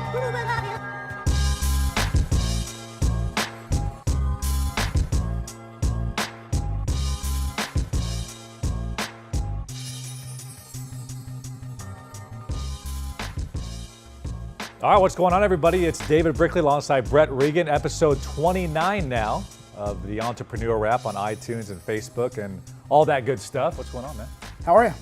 All right, what's going on, everybody? It's David Brickley alongside Brett Regan, episode 29 now of the Entrepreneurial Wrap on iTunes and Facebook and all that good stuff. What's going on, man? How are you?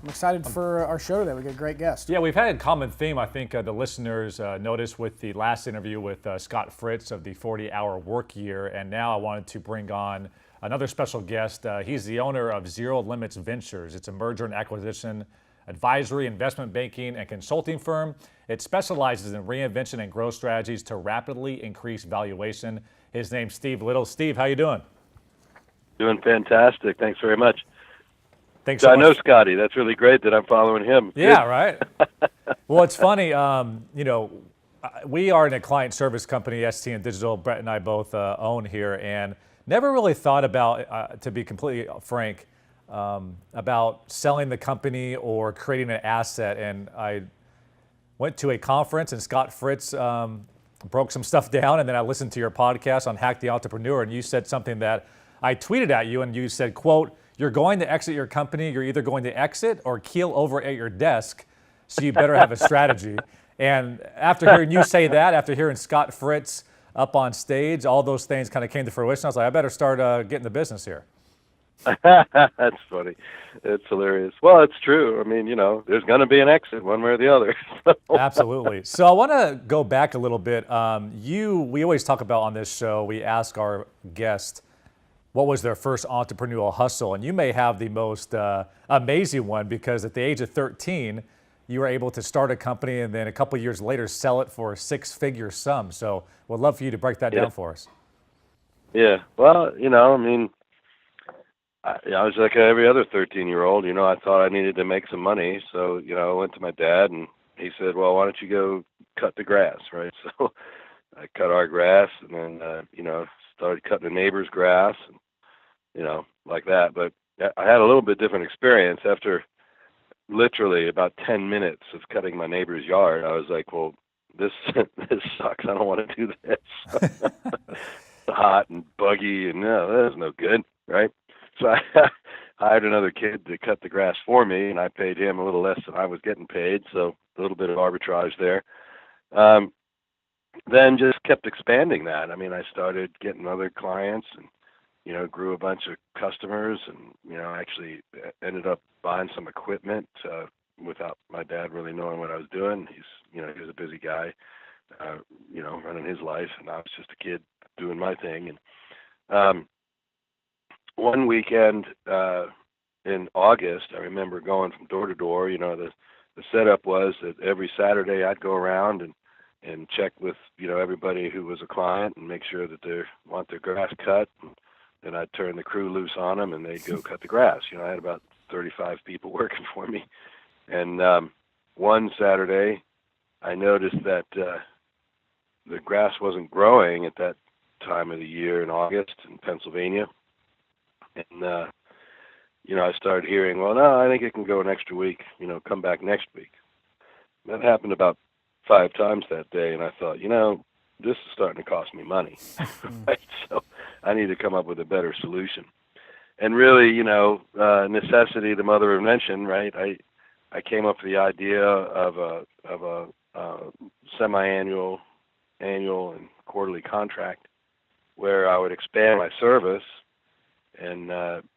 I'm excited for our show today. We got a great guest. Yeah, we've had a common theme, I think the listeners noticed with the last interview with Scott Fritz of the 40-Hour Work Year, and now I wanted to bring on another special guest. He's the owner of Zero Limits Ventures. It's a merger and acquisition advisory, investment banking, and consulting firm. It specializes in reinvention and growth strategies to rapidly increase valuation. His name's Steve Little. Steve, how you doing? Doing fantastic. Thanks very much. Thanks so so I know much. Scotty. That's really great that I'm following him. Yeah, right. Well, it's funny. We are in a client service company, ST and Digital. Brett and I both own here, and never really thought about, to be completely frank, about selling the company or creating an asset. And I went to a conference and Scott Fritz broke some stuff down, and then I listened to your podcast on Hack the Entrepreneur, and you said something that I tweeted at you, and you said, quote, "You're going to exit your company, you're either going to exit or keel over at your desk, so you better have a strategy." And after hearing you say that, after hearing Scott Fritz up on stage, all those things kind of came to fruition. I was like, I better start getting the business here. That's funny. It's hilarious. Well, it's true. I mean, there's going to be an exit one way or the other. Absolutely. So I want to go back a little bit. We always talk about on this show, we ask our guest what was their first entrepreneurial hustle. And you may have the most amazing one, because at the age of 13, you were able to start a company and then a couple of years later sell it for a six-figure sum. So we'd love for you to break that down for us. Yeah. Well, I was like every other 13-year-old. I thought I needed to make some money. So, I went to my dad and he said, well, why don't you go cut the grass, right? So I cut our grass and then, started cutting the neighbor's grass and, like that. But I had a little bit different experience. After literally about 10 minutes of cutting my neighbor's yard, I was like, well, this sucks. I don't want to do this. It's hot and buggy and no, that's no good, right? So I hired another kid to cut the grass for me, and I paid him a little less than I was getting paid, so a little bit of arbitrage there. Then just kept expanding that. I mean, I started getting other clients and, grew a bunch of customers and, actually ended up buying some equipment without my dad really knowing what I was doing. He was a busy guy, running his life, and I was just a kid doing my thing. And one weekend in August, I remember going from door to door. The setup was that every Saturday I'd go around and check with everybody who was a client and make sure that they want their grass cut. And then I'd turn the crew loose on them and they'd go cut the grass. I had about 35 people working for me. And one Saturday I noticed that the grass wasn't growing at that time of the year in August in Pennsylvania. And, I started hearing, well, no, I think it can go an extra week, come back next week. That happened about 5 times that day, and I thought, this is starting to cost me money, right? So I need to come up with a better solution. And really, necessity, the mother of invention, right? I came up with the idea of a semi-annual, annual, and quarterly contract where I would expand my service. And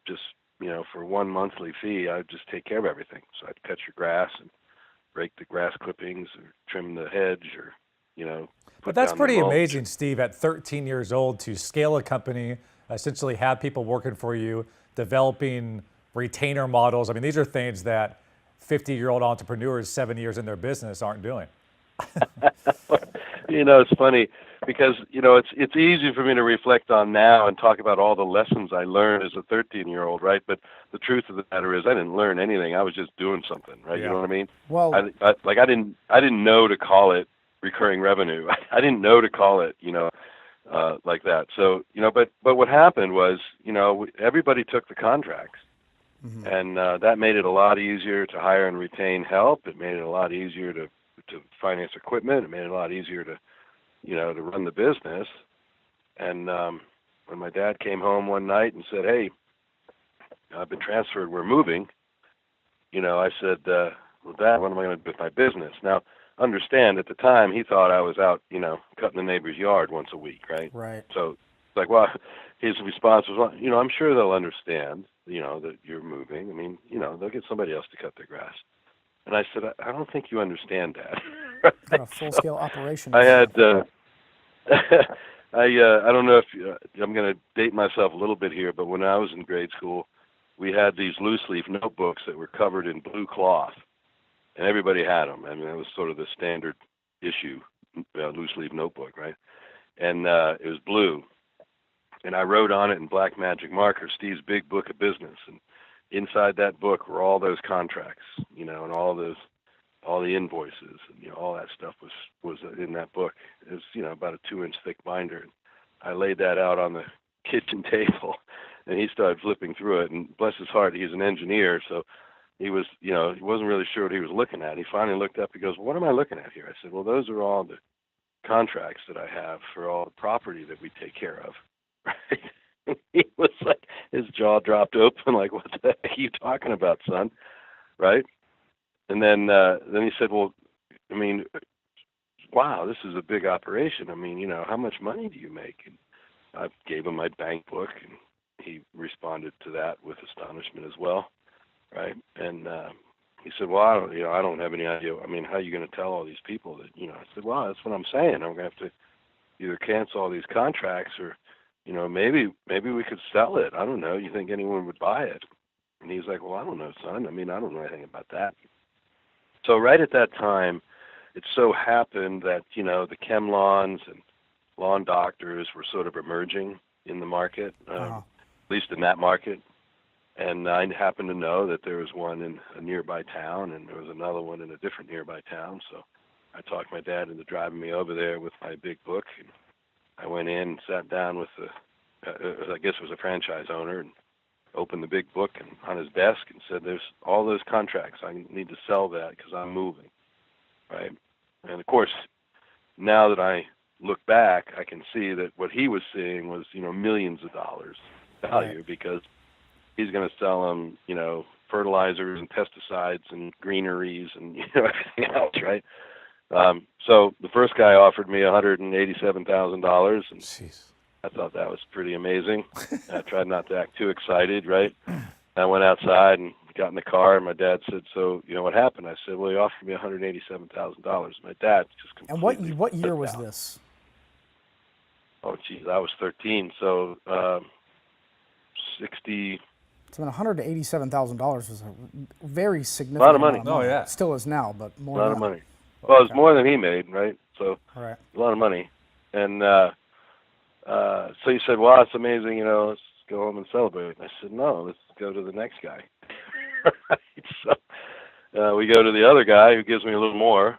just, for one monthly fee, I'd just take care of everything. So I'd cut your grass and rake the grass clippings or trim the hedge or, But that's pretty amazing, Steve, at 13 years old to scale a company, essentially have people working for you, developing retainer models. I mean, these are things that 50-year-old entrepreneurs 7 years in their business aren't doing. It's funny because, it's easy for me to reflect on now and talk about all the lessons I learned as a 13-year-old, right? But the truth of the matter is I didn't learn anything. I was just doing something, right? Yeah. You know what I mean? Well, I didn't know to call it recurring revenue. I didn't know to call it, like that. So, but what happened was, everybody took the contracts. Mm-hmm. And that made it a lot easier to hire and retain help. It made it a lot easier to to finance equipment. It made it a lot easier to, to run the business. And when my dad came home one night and said, "Hey, I've been transferred. We're moving," I said, "Well, Dad, what am I going to do with my business?" Now, understand, at the time, he thought I was out, cutting the neighbor's yard once a week, right? Right. So it's like, well, his response was, "Well, I'm sure they'll understand, that you're moving. I mean, they'll get somebody else to cut their grass." And I said, I don't think you understand, Dad. Got a full-scale operation. I had, I don't know if I'm going to date myself a little bit here, but when I was in grade school, we had these loose leaf notebooks that were covered in blue cloth, and everybody had them. I mean, it was sort of the standard issue loose leaf notebook, right? And it was blue, and I wrote on it in black magic marker, Steve's Big Book of Business, and inside that book were all those contracts, and all the invoices, and all that stuff was in that book. It was about a 2-inch thick binder. I laid that out on the kitchen table, and he started flipping through it. And bless his heart, he's an engineer, so he was, he wasn't really sure what he was looking at. He finally looked up. He goes, "What am I looking at here?" I said, "Well, those are all the contracts that I have for all the property that we take care of." Right? He was like, his jaw dropped open, like, "What the heck are you talking about, son?" Right? And then he said, "Well, I mean, wow, this is a big operation. I mean, how much money do you make?" And I gave him my bank book, and he responded to that with astonishment as well, right? And he said, "Well, I don't have any idea. I mean, how are you going to tell all these people that, I said, "Well, that's what I'm saying. I'm going to have to either cancel all these contracts or, maybe we could sell it. I don't know. You think anyone would buy it?" And he's like, "Well, I don't know, son. I mean, I don't know anything about that." So right at that time, it so happened that, the chem lawns and lawn doctors were sort of emerging in the market, at least in that market. And I happened to know that there was one in a nearby town, and there was another one in a different nearby town. So I talked my dad into driving me over there with my big book. And I went in and sat down with I guess it was a franchise owner, and opened the big book and on his desk and said, "There's all those contracts. I need to sell that because I'm moving." Right? And of course, now that I look back, I can see that what he was seeing was, millions of dollars value, Right. because he's going to sell them, fertilizers and pesticides and greeneries and everything else, right? So the first guy offered me $187,000, and Jeez. I thought that was pretty amazing. I tried not to act too excited, right? I went outside and got in the car, and my dad said, "So, what happened?" I said, "Well, he offered me $187,000. My dad just completely And what year was flipped out. this? Oh, geez, I was 13, so 60. So $187,000 was a very significant lot of money. amount of Oh, yeah. Still is now, but A more lot now. of money. Well, it was more than he made, right? So All right. a lot of money. And so he said, "Well, that's amazing, let's go home and celebrate." I said, "No, let's go to the next guy." Right? So we go to the other guy who gives me a little more,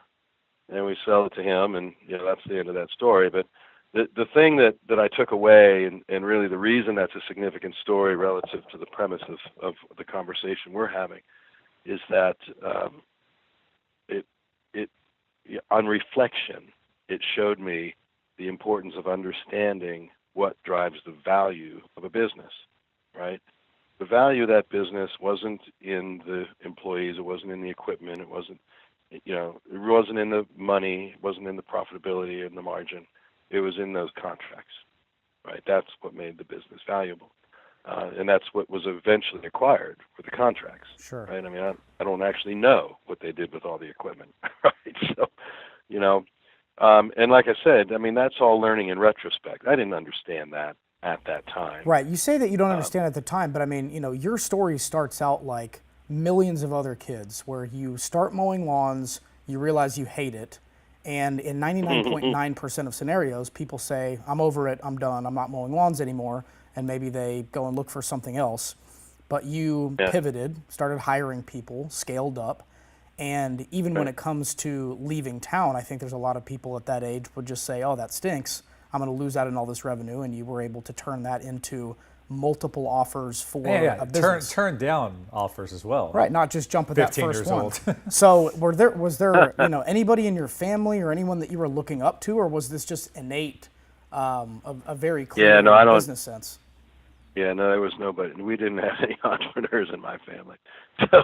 and we sell it to him, and that's the end of that story. But the thing that I took away, and really the reason that's a significant story relative to the premise of the conversation we're having, is that on reflection, it showed me the importance of understanding what drives the value of a business, right? The value of that business wasn't in the employees, it wasn't in the equipment, it wasn't in the money, it wasn't in the profitability and the margin. It was in those contracts, right? That's what made the business valuable. And that's what was eventually acquired with the contracts, Sure. right? I mean, I don't actually know what they did with all the equipment, right? So, and like I said, I mean, that's all learning in retrospect. I didn't understand that at that time. Right. You say that you don't understand at the time, but I mean, your story starts out like millions of other kids, where you start mowing lawns, you realize you hate it, and in 99.9% of scenarios, people say, "I'm over it, I'm done, I'm not mowing lawns anymore," and maybe they go and look for something else. But you pivoted, started hiring people, scaled up, and even when it comes to leaving town, I think there's a lot of people at that age would just say, "Oh, that stinks. I'm going to lose out on all this revenue," and you were able to turn that into multiple offers for Yeah, a business. turn down offers as well. Right, not just jump at that 15 first years one. old. So was there anybody in your family or anyone that you were looking up to, or was this just innate, a very clear Yeah, no, I don't. business sense? Yeah, no, there was nobody. We didn't have any entrepreneurs in my family. So,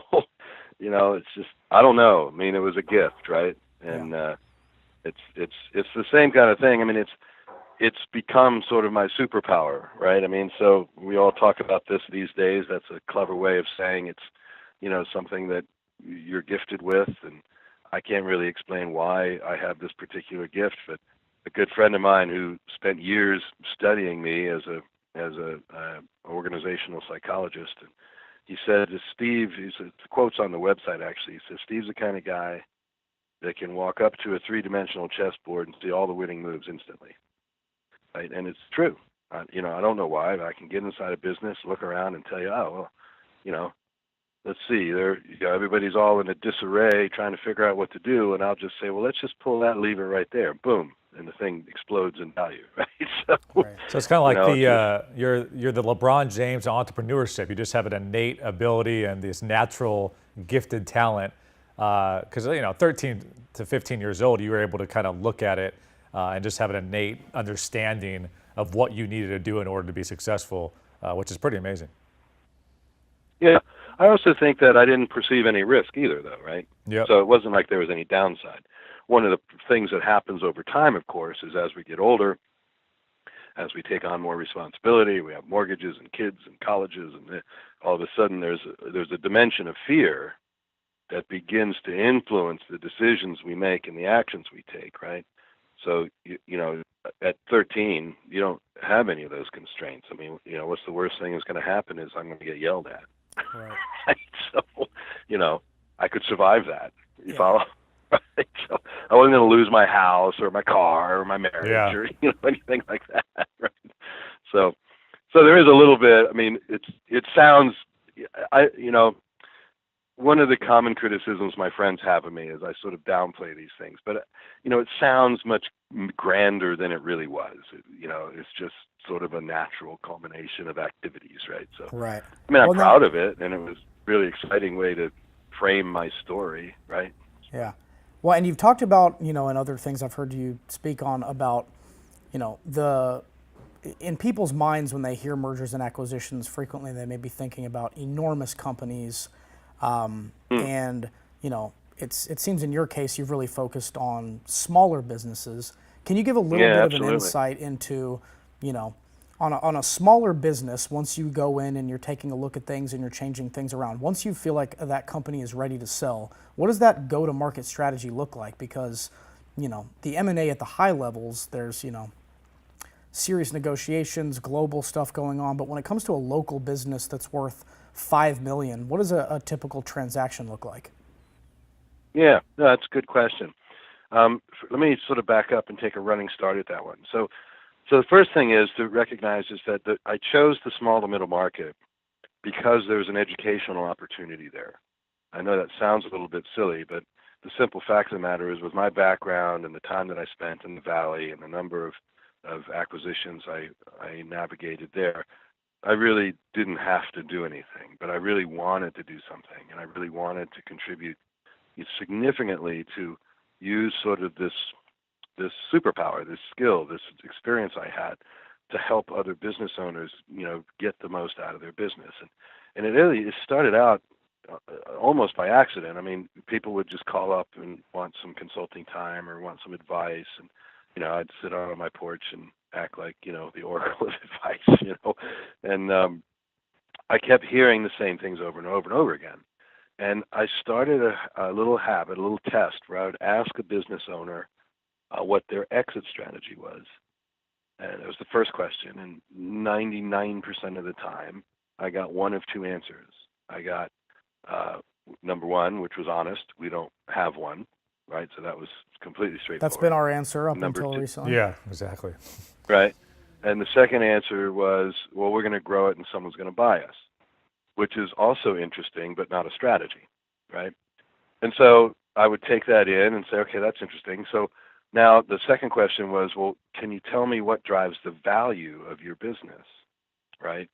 it's just, I don't know. I mean, it was a gift, right? And it's the same kind of thing. I mean, it's become sort of my superpower, right? I mean, so we all talk about this these days. That's a clever way of saying it's, something that you're gifted with, and I can't really explain why I have this particular gift, but a good friend of mine who spent years studying me as a organizational psychologist, and he said to Steve, the quote's on the website actually, he says, Steve's the kind of guy that can walk up to a three-dimensional chessboard and see all the winning moves instantly. Right? And it's true. I don't know why, but I can get inside a business, look around, and tell you, oh, well, let's see, everybody's all in a disarray trying to figure out what to do, and I'll just say, well, let's just pull that lever right there, boom, and the thing explodes in value, right? So it's kind of like you're the LeBron James of entrepreneurship. You just have an innate ability and this natural gifted talent. Because 13 to 15 years old, you were able to kind of look at it and just have an innate understanding of what you needed to do in order to be successful, which is pretty amazing. Yeah. I also think that I didn't perceive any risk either, though, right? Yep. So it wasn't like there was any downside. One of the things that happens over time, of course, is as we get older, as we take on more responsibility, we have mortgages and kids and colleges, and all of a sudden there's a dimension of fear that begins to influence the decisions we make and the actions we take, right? So, at 13, you don't have any of those constraints. I mean, what's the worst thing that's going to happen is I'm going to get yelled at. Right. So, I could survive that. You follow? Right? So I wasn't going to lose my house or my car or my marriage or anything like that. Right? So there is a little bit. I mean, it sounds. One of the common criticisms my friends have of me is I sort of downplay these things, but it sounds much grander than it really was. It's just sort of a natural culmination of activities, right? So, right. I mean, I'm proud of it, and it was a really exciting way to frame my story, right? Yeah. Well, and you've talked about, and other things I've heard you speak on about, in people's minds when they hear mergers and acquisitions, frequently they may be thinking about enormous companies. And, it seems in your case you've really focused on smaller businesses. Can you give a little bit of an insight into, on a smaller business, once you go in and you're taking a look at things and you're changing things around, once you feel like that company is ready to sell, what does that go-to-market strategy look like? Because, the M&A at the high levels, there's, serious negotiations, global stuff going on. But when it comes to a local business that's worth $5 million, what does a typical transaction look like? Yeah, no, that's a good question. Let me sort of back up and take a running start at that one. So the first thing is to recognize is that I chose the small to middle market because there's an educational opportunity there. I know that sounds a little bit silly, but the simple fact of the matter is with my background and the time that I spent in the Valley and the number of acquisitions I navigated there, I really didn't have to do anything, but I really wanted to do something, and I really wanted to contribute significantly to use sort of this superpower, this skill, this experience I had to help other business owners, get the most out of their business. And it started out almost by accident. I mean, people would just call up and want some consulting time or want some advice, and I'd sit out on my porch and act like the oracle of advice, and I kept hearing the same things over and over and over again. And I started a little habit, a little test where I would ask a business owner what their exit strategy was. And it was the first question, and 99% of the time, I got one of two answers. I got number one, which was honest. We don't have one, right? So that was completely straightforward. That's been our answer up Number until two. recently. Yeah, exactly. Right. And the second answer was, well, we're going to grow it and someone's going to buy us, which is also interesting, but not a strategy, right? And so I would take that in and say, okay, that's interesting. So now the second question was, well, can you tell me what drives the value of your business, right?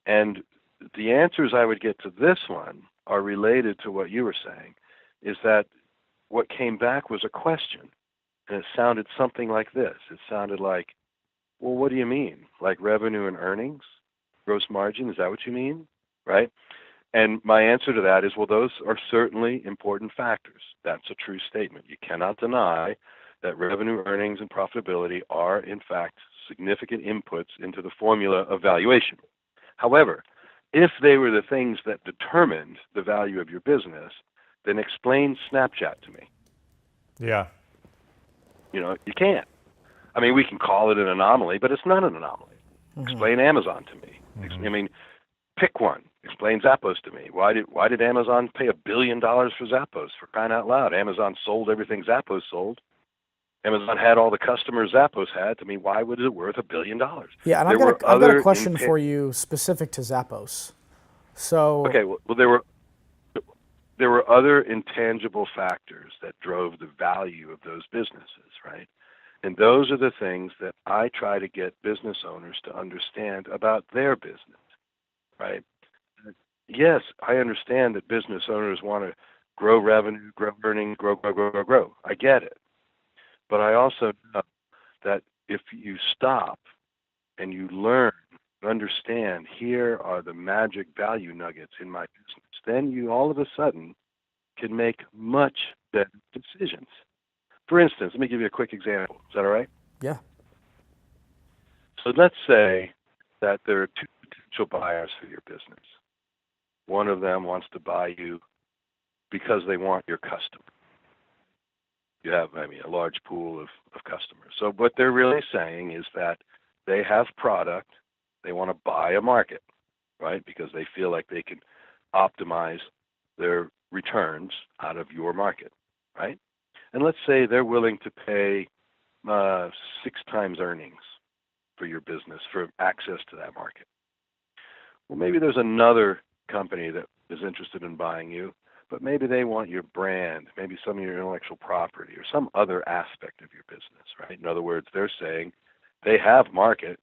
And the answers I would get to this one are related to what you were saying, is that what came back was a question. And it sounded something like this. It sounded like, well, what do you mean? Like revenue and earnings? Gross margin? Is that what you mean? Right? And my answer to that is, well, those are certainly important factors. That's a true statement. You cannot deny that revenue, earnings, and profitability are, in fact, significant inputs into the formula of valuation. However, if they were the things that determined the value of your business, then explain Snapchat to me. Yeah. You can't. I mean, we can call it an anomaly, but it's not an anomaly. Explain Amazon to me. I mean, pick one. Explain Zappos to me. Why did Amazon pay $1 billion for Zappos, for crying out loud? Amazon sold everything Zappos sold. Amazon had all the customers Zappos had. I mean, why was it worth $1 billion? Yeah, and I've got a question for you specific to Zappos. So okay, well there were other intangible factors that drove the value of those businesses, right? And those are the things that I try to get business owners to understand about their business, right? Yes, I understand that business owners want to grow revenue, grow earnings, grow. I get it. But I also know that if you stop and you learn, understand, here are the magic value nuggets in my business, then you all of a sudden can make much better decisions. For instance, let me give you a quick example. Is that all right? yeah. So let's say that there are two potential buyers for your business. One of them wants to buy you because they want your customer. You have, a large pool of customers. So what they're really saying is that they have product, they want to buy a market, right? Because they feel like they can optimize their returns out of your market, right? And let's say they're willing to pay 6 times earnings for your business for access to that market. Well, maybe there's another company that is interested in buying you, but maybe they want your brand, maybe some of your intellectual property or some other aspect of your business, right? In other words, they're saying they have market,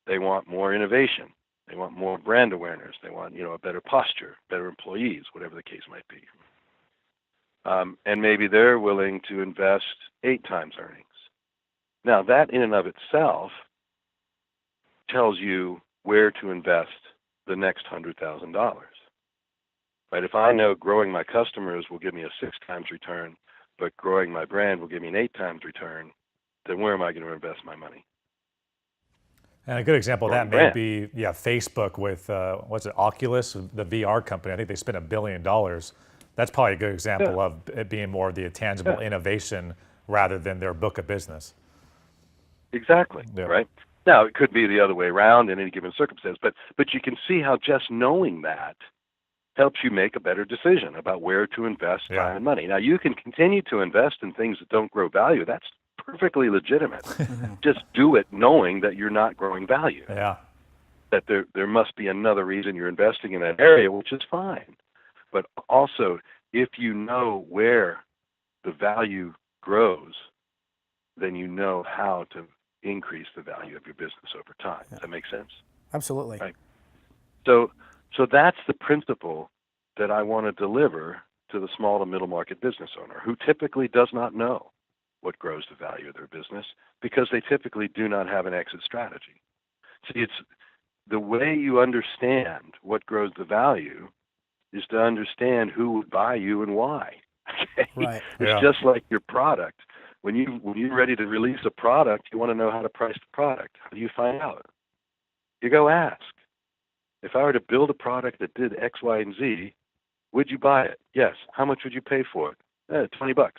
they want more innovation, they want more brand awareness, they want, a better posture, better employees, whatever the case might be. And maybe they're willing to invest 8 times earnings. Now, that in and of itself tells you where to invest the next $100,000. Right? If I know growing my customers will give me a 6 times return, but growing my brand will give me an 8 times return, then where am I going to invest my money? And a good example of that Growing may be, Facebook with, what's it, Oculus, the VR company. I think they spent $1 billion. That's probably a good example of it being more of the tangible innovation rather than their book of business. Exactly, Yeah. right? Now, it could be the other way around in any given circumstance, but you can see how just knowing that helps you make a better decision about where to invest time and money. Now, you can continue to invest in things that don't grow value. That's perfectly legitimate. Just do it knowing that you're not growing value. Yeah. That there must be another reason you're investing in that area, which is fine. But also, if you know where the value grows, then you know how to increase the value of your business over time. Does that make sense? Absolutely. Right. So that's the principle that I want to deliver to the small to middle market business owner who typically does not know what grows the value of their business because they typically do not have an exit strategy. See, it's the way you understand what grows the value is to understand who would buy you and why. Okay? Right. It's just like your product. When you're ready to release a product, you want to know how to price the product. How do you find out? You go ask. If I were to build a product that did X, Y, and Z, would you buy it? Yes. How much would you pay for it? $20.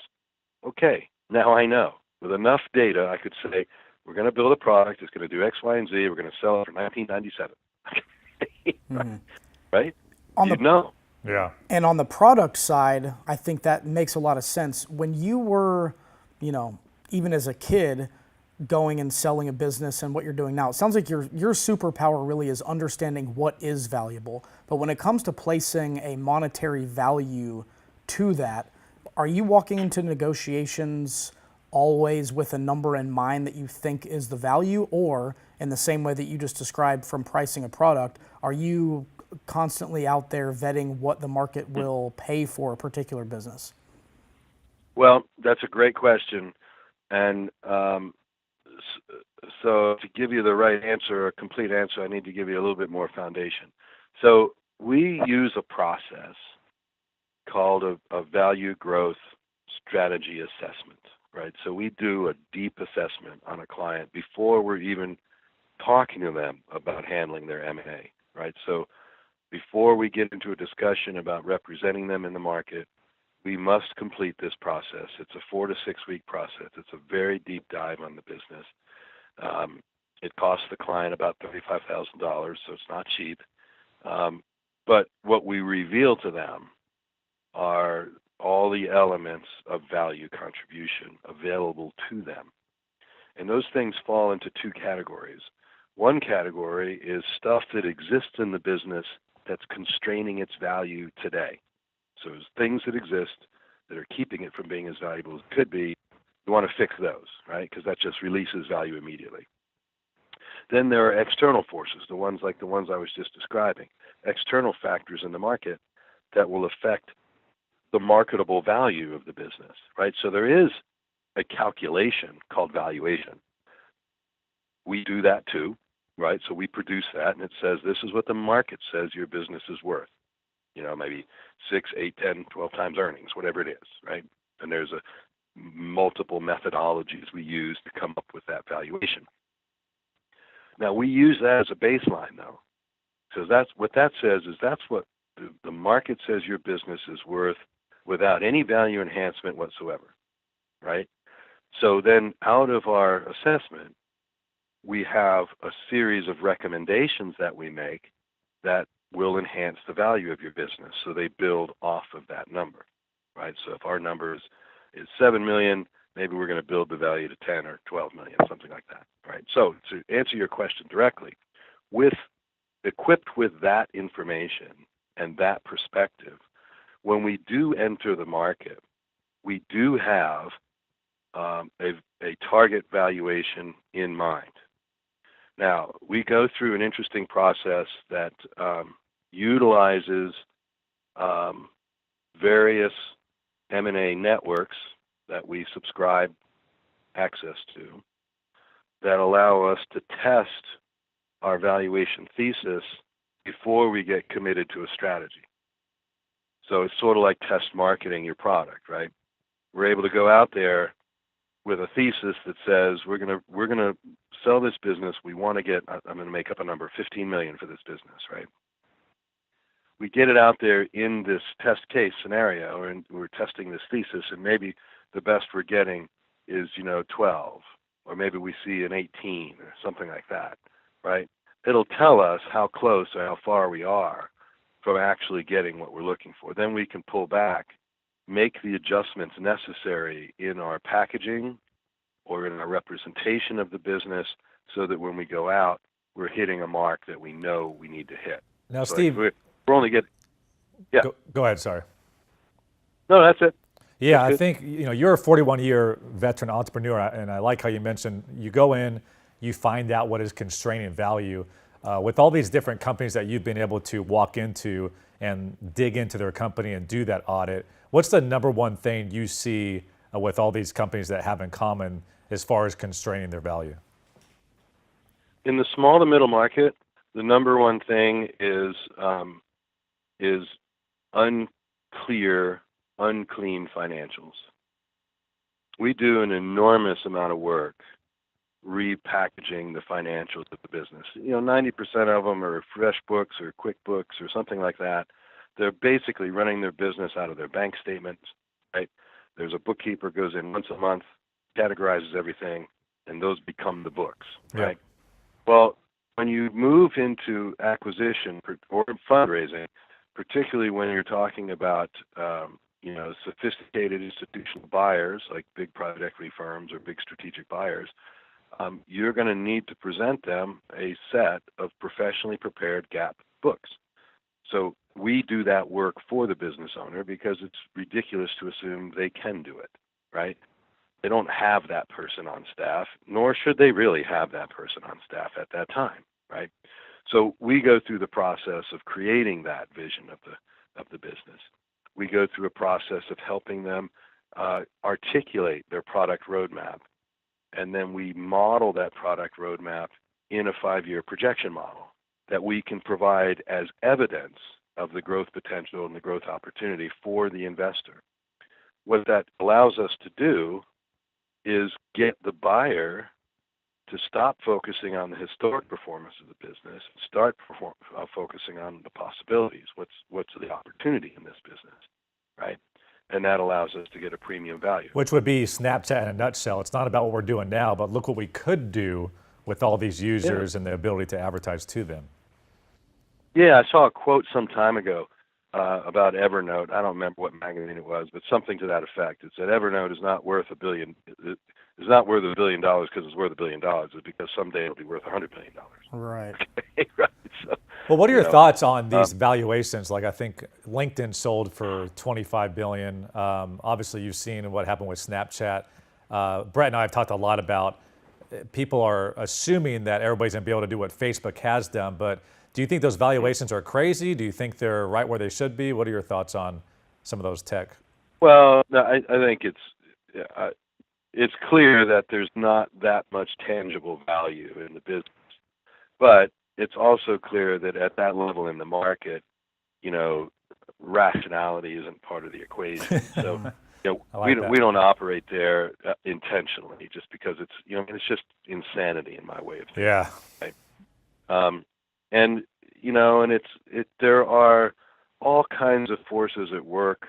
Okay. Now I know. With enough data, I could say, we're going to build a product that's going to do X, Y, and Z. We're going to sell it for $19.97. Right? Know. Yeah. And on the product side, I think that makes a lot of sense. When you were, even as a kid, going and selling a business and what you're doing now, it sounds like your superpower really is understanding what is valuable. But when it comes to placing a monetary value to that, are you walking into negotiations always with a number in mind that you think is the value, or in the same way that you just described from pricing a product, are you constantly out there vetting what the market will pay for a particular business? Well, that's a great question. And so to give you the right answer, a complete answer, I need to give you a little bit more foundation. So we use a process called a value growth strategy assessment, right? So we do a deep assessment on a client before we're even talking to them about handling their M&A, right? So before we get into a discussion about representing them in the market, we must complete this process. It's a 4 to 6 week process. It's a very deep dive on the business. It costs the client about $35,000, so it's not cheap. But what we reveal to them are all the elements of value contribution available to them. And those things fall into two categories. One category is stuff that exists in the business that's constraining its value today. So there's things that exist that are keeping it from being as valuable as it could be. You want to fix those, right? Because that just releases value immediately. Then there are external forces, the ones I was just describing, external factors in the market that will affect the marketable value of the business, right? So there is a calculation called valuation. We do that too, right? So we produce that, and it says this is what the market says your business is worth. Maybe 6, 8, 10, 12 times earnings, whatever it is, right? And there's multiple methodologies we use to come up with that valuation. Now, we use that as a baseline, though. So that's what the market says your business is worth without any value enhancement whatsoever, right? So then out of our assessment, we have a series of recommendations that we make that will enhance the value of your business. So they build off of that number, right? So if our number is 7 million, maybe we're going to build the value to 10 or 12 million, something like that, right? So to answer your question directly, equipped with that information and that perspective, when we do enter the market, we do have a target valuation in mind. Now, we go through an interesting process that utilizes various M&A networks that we subscribe access to that allow us to test our valuation thesis before we get committed to a strategy. So it's sort of like test marketing your product, right? We're able to go out there with a thesis that says we're gonna sell this business. We want to get, I'm going to make up a number, 15 million for this business, right? We get it out there in this test case scenario, and we're testing this thesis, and maybe the best we're getting is 12, or maybe we see an 18 or something like that, right? It'll tell us how close or how far we are from actually getting what we're looking for. Then we can pull back, make the adjustments necessary in our packaging or in our representation of the business so that when we go out, we're hitting a mark that we know we need to hit. Now, so Steve, we're only getting, yeah. Go ahead, sorry. No, that's it. Yeah, That's I think you're a 41-year veteran entrepreneur, and I like how you mentioned you go in, you find out what is constraining value. With all these different companies that you've been able to walk into and dig into their company and do that audit, what's the number one thing you see with all these companies that have in common as far as constraining their value? In the small to middle market, the number one thing is unclear, unclean financials. We do an enormous amount of work repackaging the financials of the business. 90% of them are FreshBooks or QuickBooks or something like that. They're basically running their business out of their bank statements, right? There's a bookkeeper goes in once a month, categorizes everything, and those become the books, right? Yep. Well, when you move into acquisition or fundraising, particularly when you're talking about sophisticated institutional buyers like big private equity firms or big strategic buyers, you're going to need to present them a set of professionally prepared GAAP books. So we do that work for the business owner because it's ridiculous to assume they can do it, right? They don't have that person on staff, nor should they really have that person on staff at that time, right? So we go through the process of creating that vision of the business. We go through a process of helping them articulate their product roadmap, and then we model that product roadmap in a 5-year projection model that we can provide as evidence of the growth potential and the growth opportunity for the investor. What that allows us to do is get the buyer to stop focusing on the historic performance of the business and start focusing on the possibilities. What's the opportunity in this business, right? And that allows us to get a premium value. Which would be Snapchat in a nutshell. It's not about what we're doing now, but look what we could do with all these users and the ability to advertise to them. Yeah, I saw a quote some time ago about Evernote. I don't remember what magazine it was, but something to that effect. It said Evernote is not worth $1 billion. It's not worth $1 billion because it's worth $1 billion. It's because someday it'll be worth $100 billion. Right. Okay, right. So, well, what are your thoughts on these valuations? Like, I think LinkedIn sold for $25 billion. Obviously, you've seen what happened with Snapchat. Brett and I have talked a lot about people are assuming that everybody's going to be able to do what Facebook has done, but do you think those valuations are crazy? Do you think they're right where they should be? What are your thoughts on some of those tech? Well, no, I think it's clear that there's not that much tangible value in the business, but it's also clear that at that level in the market, rationality isn't part of the equation. So, we don't operate there intentionally, just because it's it's just insanity in my way of thinking. Yeah. Right? And there are all kinds of forces at work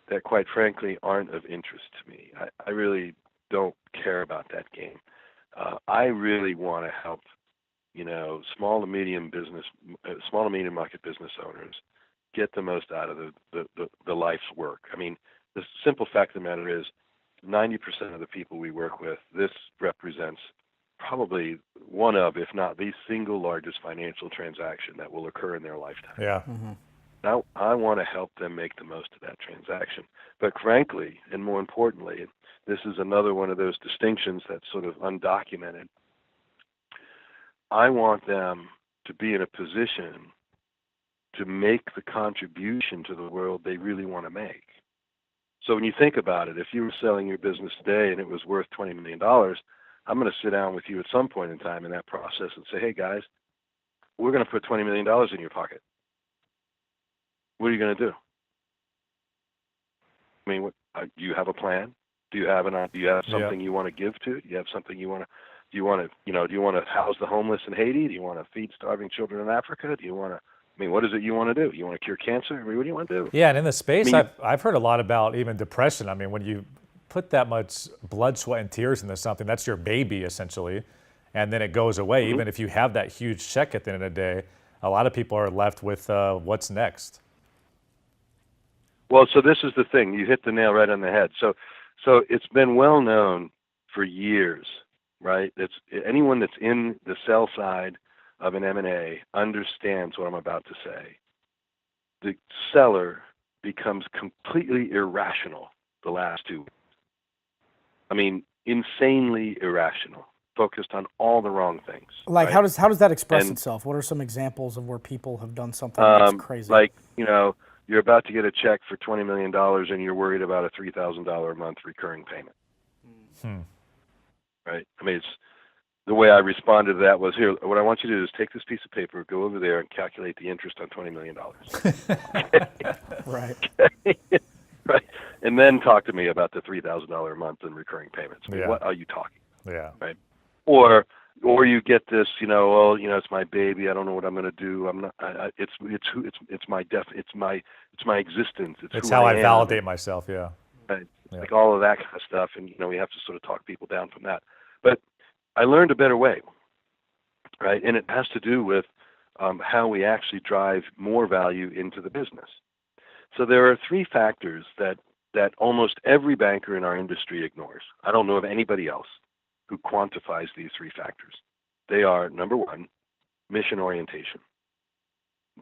that, quite frankly, aren't of interest to me. I really don't care about that game. I really want to help, small to medium market business owners get the most out of the life's work. I mean, the simple fact of the matter is, 90% of the people we work with, this represents probably one of, if not the single largest financial transaction that will occur in their lifetime. Yeah. Mm-hmm. Now, I want to help them make the most of that transaction. But frankly, and more importantly, this is another one of those distinctions that's sort of undocumented. I want them to be in a position to make the contribution to the world they really want to make. So when you think about it, if you were selling your business today and it was worth $20 million, I'm going to sit down with you at some point in time in that process and say, hey, guys, we're going to put $20 million in your pocket. What are you going to do? I mean, do you have a plan? Do you have something you want to give to? Do you have something you want to? Do you want to house the homeless in Haiti? Do you want to feed starving children in Africa? Do you want to? I mean, what is it you want to do? You want to cure cancer? I mean, what do you want to do? Yeah, and in the space, I've heard a lot about even depression. I mean, when you put that much blood, sweat, and tears into something, that's your baby essentially, and then it goes away. Mm-hmm. Even if you have that huge check at the end of the day, a lot of people are left with what's next. Well, so this is the thing. You hit the nail right on the head. So it's been well known for years, right? It's anyone that's in the sell side of an M&A understands what I'm about to say. The seller becomes completely irrational the last 2 weeks. I mean, insanely irrational, focused on all the wrong things. Like, right? how does that express itself? What are some examples of where people have done something that's crazy? Like, you're about to get a check for $20 million and you're worried about a $3,000 a month recurring payment. Right? I mean, the way I responded to that was, here, what I want you to do is take this piece of paper, go over there and calculate the interest on $20 million. Right. Right. And then talk to me about the $3,000 a month in recurring payments. I mean, what are you talking? Yeah. Right. Or you get this, it's my baby. I don't know what I'm going to do. I'm not. It's my existence. It's who how I I am. validate myself. Yeah. Right. Yeah. Like all of that kind of stuff, and we have to sort of talk people down from that. But I learned a better way, right? And it has to do with how we actually drive more value into the business. So there are 3 factors that almost every banker in our industry ignores. I don't know of anybody else who quantifies these 3 factors. They are, number 1, mission orientation.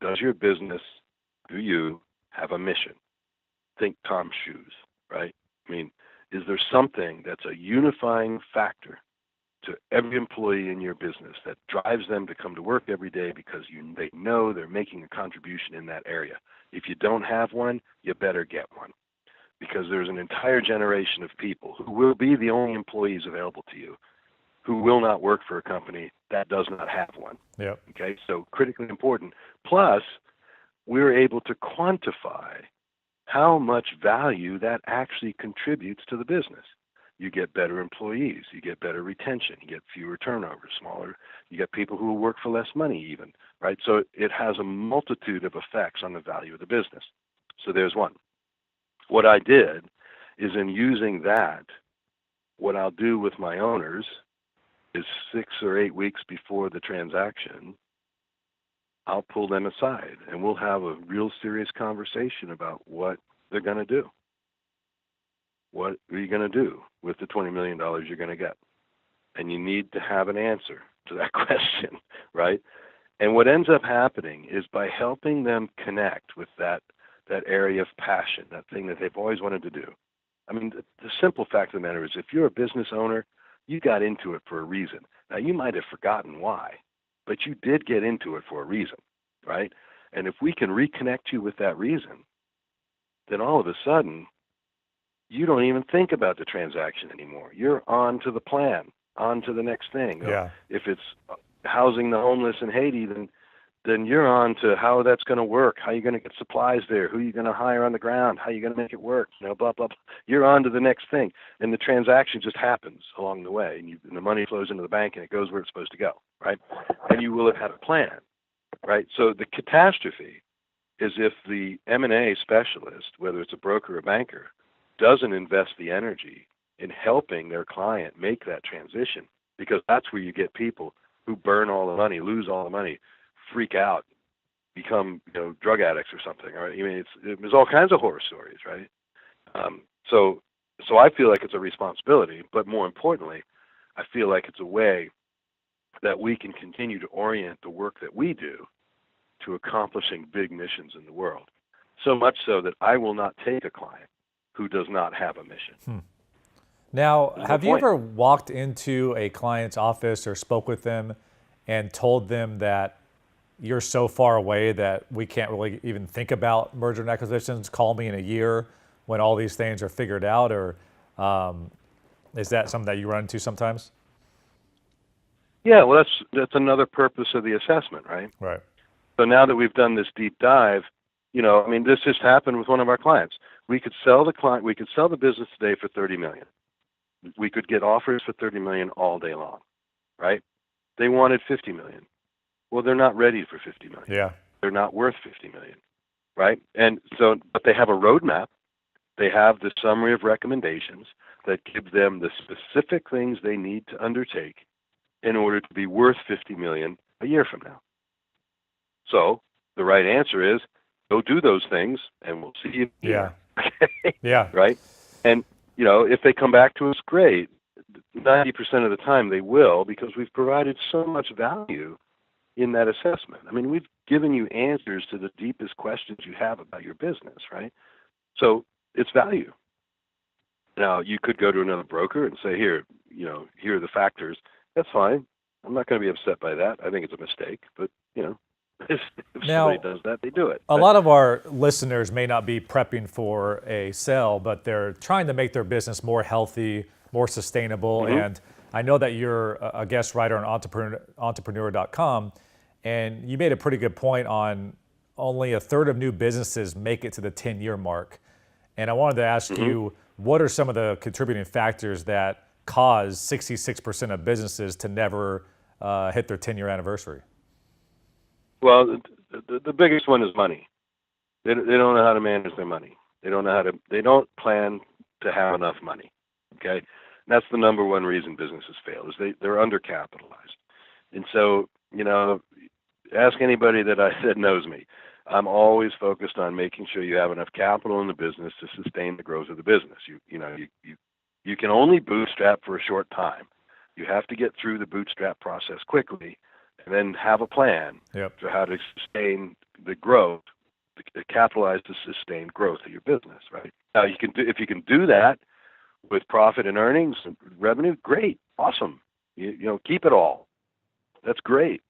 Do you have a mission? Think Tom's shoes, right? I mean, is there something that's a unifying factor to every employee in your business that drives them to come to work every day because they know they're making a contribution in that area? If you don't have one, you better get one, because there's an entire generation of people who will be the only employees available to you who will not work for a company that does not have one. Yep. Okay, so critically important. Plus, we're able to quantify how much value that actually contributes to the business. You get better employees, you get better retention, you get fewer turnover, you get people who will work for less money even, right? So it has a multitude of effects on the value of the business. So there's one. What I did is, in using that, what I'll do with my owners is 6 or 8 weeks before the transaction, I'll pull them aside and we'll have a real serious conversation about what they're going to do. What are you going to do with the $20 million you're going to get? And you need to have an answer to that question, right? And what ends up happening is, by helping them connect with that area of passion, that thing that they've always wanted to do. I mean, the simple fact of the matter is, if you're a business owner, you got into it for a reason. Now, you might have forgotten why, but you did get into it for a reason, right? And if we can reconnect you with that reason, then all of a sudden, you don't even think about the transaction anymore. You're on to the plan, on to the next thing. Yeah. If it's housing the homeless in Haiti, then you're on to how that's going to work, how you're going to get supplies there, who you're going to hire on the ground, how you're going to make it work, blah, blah, blah. You're on to the next thing. And the transaction just happens along the way, and the money flows into the bank, and it goes where it's supposed to go, right? And you will have had a plan, right? So the catastrophe is if the M&A specialist, whether it's a broker or banker, doesn't invest the energy in helping their client make that transition, because that's where you get people who burn all the money, lose all the money, freak out, become drug addicts or something. Right? I mean, there's all kinds of horror stories, right? So I feel like it's a responsibility, but more importantly, I feel like it's a way that we can continue to orient the work that we do to accomplishing big missions in the world. So much so that I will not take a client who does not have a mission. Now, There's no have you point. ever walked into a client's office or spoke with them and told them that you're so far away that we can't really even think about merger and acquisitions? Call me in a year when all these things are figured out, or is that something that you run into sometimes? Yeah, well, that's another purpose of the assessment, right? Right. So now that we've done this deep dive, I mean, this just happened with one of our clients. We could sell the business today for $30 million. We could get offers for $30 million all day long, right? They wanted $50 million. Well, they're not ready for $50 million. Yeah. They're not worth $50 million, right? And so, but they have a roadmap. They have the summary of recommendations that give them the specific things they need to undertake in order to be worth $50 million a year from now. So the right answer is, go do those things, and we'll see you. Yeah. Okay? Yeah. Right? And, if they come back to us, great. 90% of the time they will, because we've provided so much value in that assessment. I mean, we've given you answers to the deepest questions you have about your business, right? So it's value. Now, you could go to another broker and say, here are the factors. That's fine. I'm not going to be upset by that. I think it's a mistake, but, if somebody does that, they do it. A lot of our listeners may not be prepping for a sale, but they're trying to make their business more healthy, more sustainable. Mm-hmm. And I know that you're a guest writer on Entrepreneurial.com, and you made a pretty good point on only a third of new businesses make it to the 10-year mark. And I wanted to ask you, what are some of the contributing factors that cause 66% of businesses to never hit their 10-year anniversary? Well, the biggest one is money. They don't know how to manage their money. They don't plan to have enough money. Okay, and that's the number one reason businesses fail, is they're undercapitalized. And so, ask anybody that I said knows me. I'm always focused on making sure you have enough capital in the business to sustain the growth of the business. You can only bootstrap for a short time. You have to get through the bootstrap process quickly, and then have a plan for how to sustain the growth, to capitalize to sustain growth of your business, right? Now, if you can do that with profit and earnings and revenue, great, awesome. Keep it all. That's great.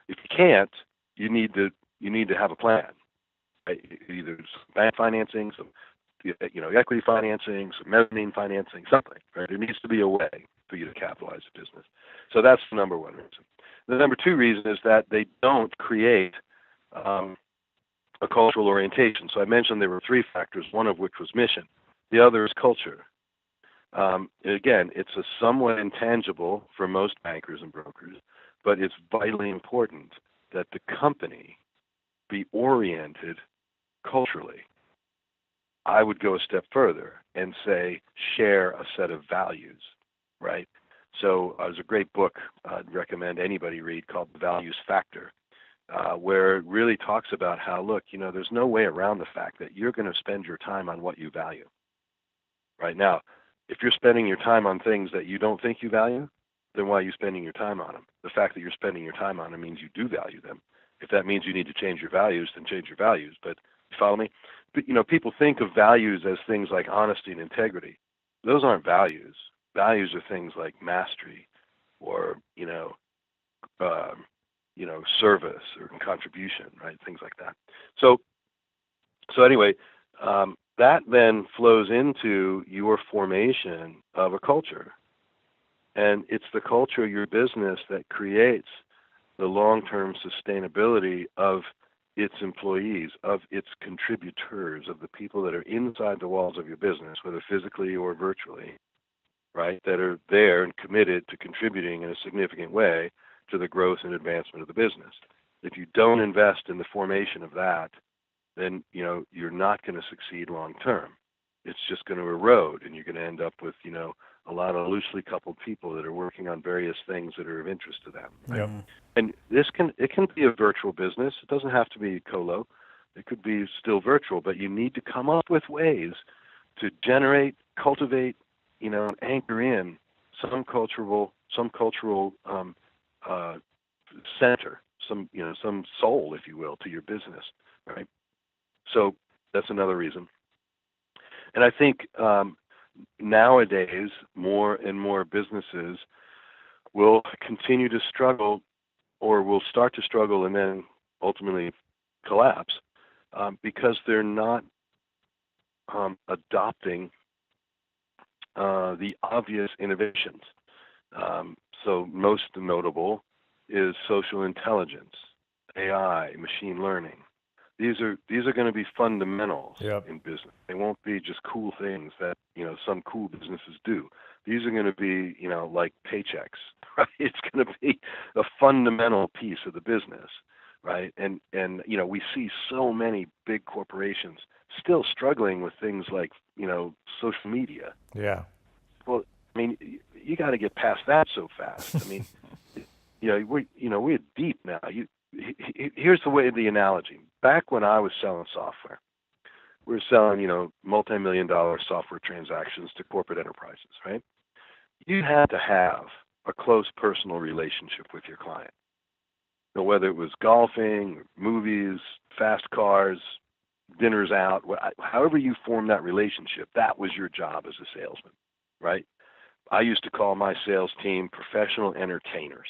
If you can't, you need to have a plan. Right? Either some bank financing, some equity financing, some mezzanine financing, something. Right? There needs to be a way for you to capitalize the business. So that's the number one reason. The number two reason is that they don't create a cultural orientation. So I mentioned there were three factors, one of which was mission. The other is culture. Again, it's a somewhat intangible for most bankers and brokers, but it's vitally important that the company be oriented culturally. I would go a step further and say share a set of values, right? So there's a great book I'd recommend anybody read called The Values Factor, where it really talks about how, look, there's no way around the fact that you're going to spend your time on what you value. Right now, if you're spending your time on things that you don't think you value, then why are you spending your time on them? The fact that you're spending your time on them means you do value them. If that means you need to change your values, then change your values. But you follow me? But, people think of values as things like honesty and integrity. Those aren't values. Values are things like mastery or, service or contribution, right? Things like that. So anyway, that then flows into your formation of a culture. And it's the culture of your business that creates the long-term sustainability of its employees, of its contributors, of the people that are inside the walls of your business, whether physically or virtually, right, that are there and committed to contributing in a significant way to the growth and advancement of the business. If you don't invest in the formation of that, then you're not going to succeed long term. It's just going to erode, and you're going to end up with a lot of loosely coupled people that are working on various things that are of interest to them. Right? Yep. And it can be a virtual business. It doesn't have to be colo. It could be still virtual, but you need to come up with ways to generate, cultivate, and anchor in some cultural center, some soul, if you will, to your business, right? So that's another reason. And I think nowadays more and more businesses will continue to struggle, or will start to struggle and then ultimately collapse because they're not adopting the obvious innovations. So most notable is social intelligence, AI, machine learning. These are going to be fundamentals in business. They won't be just cool things that some cool businesses do. These are going to be like paychecks, right? It's going to be a fundamental piece of the business, right? And we see so many big corporations still struggling with things like social media. Yeah. Well, I mean, you got to get past that so fast. I mean, we're deep now. Here's the analogy. Back when I was selling software, we were selling, multi-million-dollar software transactions to corporate enterprises, right? You had to have a close personal relationship with your client. Whether it was golfing, movies, fast cars, dinners out, however you formed that relationship, that was your job as a salesman, right? I used to call my sales team professional entertainers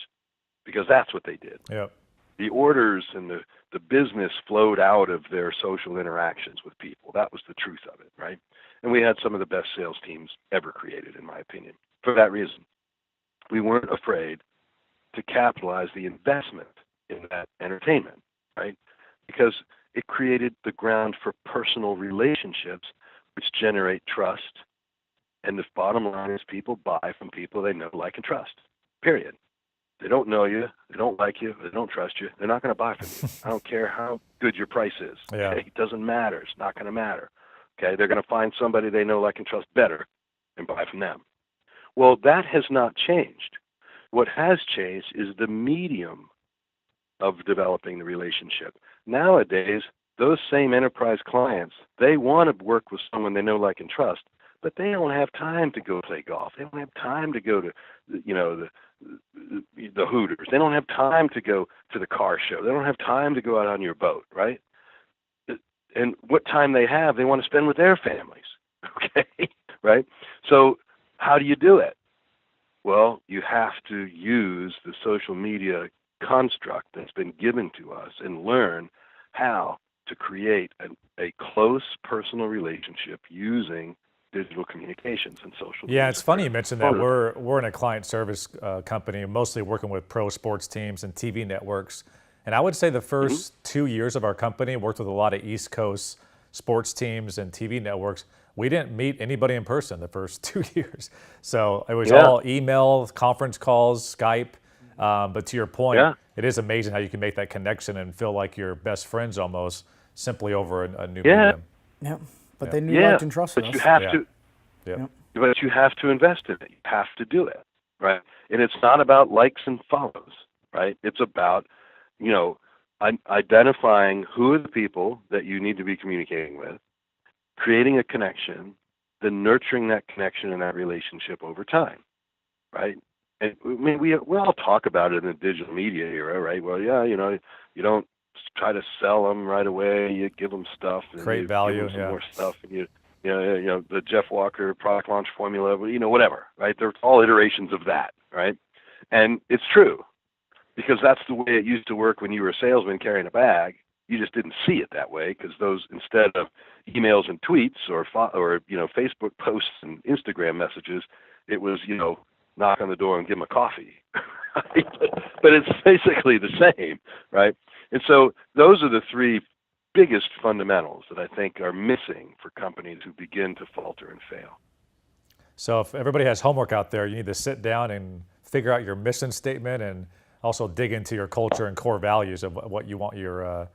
because that's what they did. Yep. The orders and the business flowed out of their social interactions with people. That was the truth of it, right? And we had some of the best sales teams ever created, in my opinion, for that reason. We weren't afraid to capitalize the investment in that entertainment, right? Because it created the ground for personal relationships, which generate trust. And the bottom line is people buy from people they know, like, and trust, period. They don't know you, they don't like you, they don't trust you, they're not going to buy from you. I don't care how good your price is. Yeah. Okay? It doesn't matter. It's not going to matter. Okay? They're going to find somebody they know, like, and trust better and buy from them. Well, that has not changed. What has changed is the medium of developing the relationship. Nowadays, those same enterprise clients, they want to work with someone they know, like, and trust, but they don't have time to go play golf. They don't have time to go to, the Hooters. They don't have time to go to the car show. They don't have time to go out on your boat, right? And what time they have, they want to spend with their families, okay, right? So how do you do it? Well, you have to use the social media construct that's been given to us and learn how to create a close personal relationship using digital communications and social media. Yeah, it's funny you mentioned that. We're in a client service company, mostly working with pro sports teams and TV networks. And I would say the first 2 years of our company worked with a lot of East Coast sports teams and TV networks. We didn't meet anybody in person the first 2 years. So it was all email, conference calls, Skype. But to your point, it is amazing how you can make that connection and feel like you're best friends almost simply over a new medium. Yeah, but they knew, liked, and trusted us. You have to. Yeah. But you have to invest in it. You have to do it, right? And it's not about likes and follows, right? It's about, identifying who are the people that you need to be communicating with, creating a connection, then nurturing that connection and that relationship over time, right? And I mean, we all talk about it in the digital media era, right? Well, you don't try to sell them right away. You give them stuff, and Create you value, give them some more stuff, and the Jeff Walker product launch formula, whatever, right? They're all iterations of that, right? And it's true, because that's the way it used to work when you were a salesman carrying a bag. You just didn't see it that way, because those, instead of emails and tweets or Facebook posts and Instagram messages, it was knock on the door and give them a coffee. Right? But it's basically the same, right? And so those are the three biggest fundamentals that I think are missing for companies who begin to falter and fail. So if everybody has homework out there, you need to sit down and figure out your mission statement and also dig into your culture and core values of what you want your,